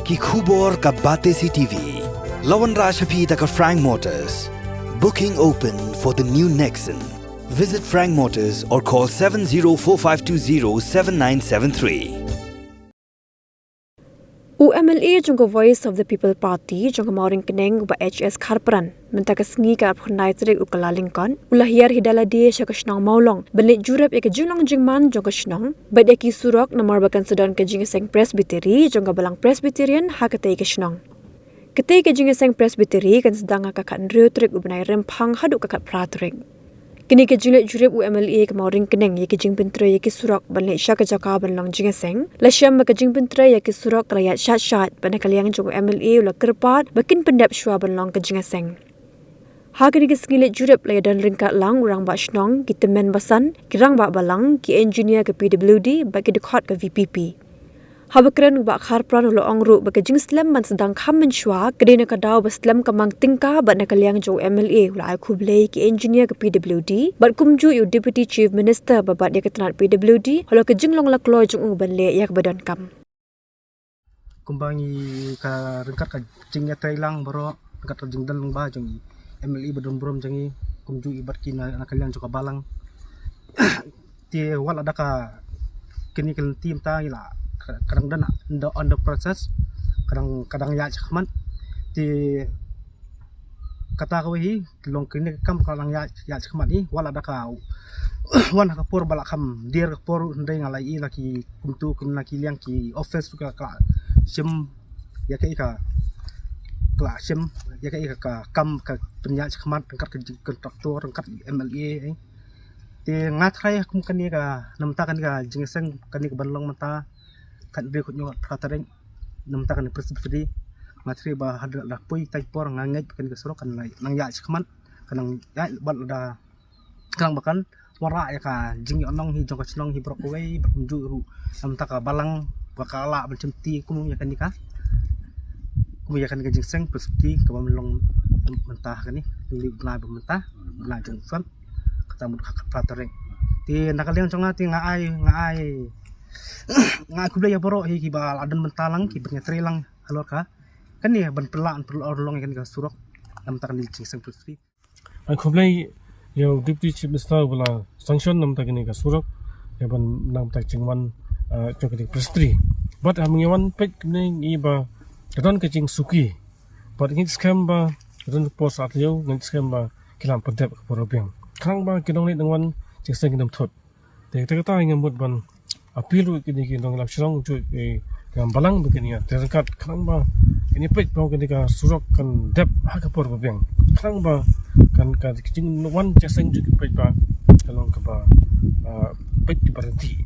ki khubor ka bate si TV. Lawan Rashaphi taka Frank Motors. Booking open for the new Nexon. Visit Frank Motors or call 7045207973. UMLA jungko Voice of the People Party jungko Mawlong keneng ba HS Kharpran mentaka sngi ka phunai trek ukalaling kon ulah Hiar hidala dia syaka Shnong Mawlong belit Jurip ke Julong Jingman jungko Shnong bade ki surok nomor bakan sedon ke Jingïaseng Presbytery jungko balang Presbyterian hakatei ke Shnong ketei ke Jingïaseng Presbytery kan sedang akakat nriu trek ubnai rempang haduk kakat pratrek kini ke Julet Jurip UMLA ke Mawlong keneng ye ke Jingpynkhreh ye ke surok belit syaka jaka banlong Jingïaseng lasyam ke Jingpynkhreh ye ke surok rakyat syat-syat bana kaliang jung UMLA ula kerpat bakin pendap syua banlong ke Jingïaseng Hagri ke skilet Jurip laya dan ringkat lang urang bak Shnong ki temen basan kirang bak balang ki engineer ke PWD bagi dekat ke VPP Habakran ubak Kharpran ulo ongru bagi Jingslam man sedang kham mensyua kedena kadau baslam kamang tingka bat nakaliang jo MLA ula ai khublei ki engineer ke PWD bat kumju yu deputy chief minister babat dia ketenat PWD holo ke jinglong laklo jung banle yak badan kam kumbangi ka rengkat ka jingnya trailang baro rengkat ka jingdan ba jung MLA badon brom jangi kumju ibat kina nakaliang jo ka balang ti wal ada ka kini kan tim ta ila kadang dan under process kadang ya cakman di kata kau hi long kini kam kadang ya cakman ni wala ada kau wan kapur balak kam dir kapur ndai ngalai laki kumtu kun laki liang ki office ka sim ya kai ka sim ya kai ka kam ka penya cakman kat kontraktor kat MLA ti ngatrai kum kani ka namta kan ka Jingïaseng kani ka banlong mata kan berikut nyok katering namtakan presbytery materi bah hadra dah pui tai por ngangai kan ke surok kan nang ya cakman kanang ya bal da kang bakan wara ya ka jingi onong hi jong ka Shnong hi brokaway berkunju ru namtaka balang bakala macam ti kum ya kan nikah kum ya kan ke Jingïaseng presbytery ke Mawlong mentah kan ni li belai mentah belai jong fam kata mud katering ti nakaliang jong ti ngai ngai kublai ya boro hi kibal adan mentalang ki bernya trelang halor ka kan ni ban pelaan perlu orlong kan ka surok nam takan di Jingïaseng Presbytery ai kublai yo deputy chief minister bula sanction nam takan ka surok ya ban nam tak jingwan chokati Presbytery but amngewan pek ni iba kadon ke jing suki but ngin scam ba kadon pos atyo ngin scam ba kilam pendep ka porobiang krang ba kidong ni dangwan Jingïaseng nam thot te ta ngamut ban apil kini ki dong Shnong ju ngam balang begini ya terkat krang ba ini pek bau kini ka surok kan dep ha ka por babiang krang ba kan ka jing wan Jingïaseng ju pek ba kalong ka ba pek berhenti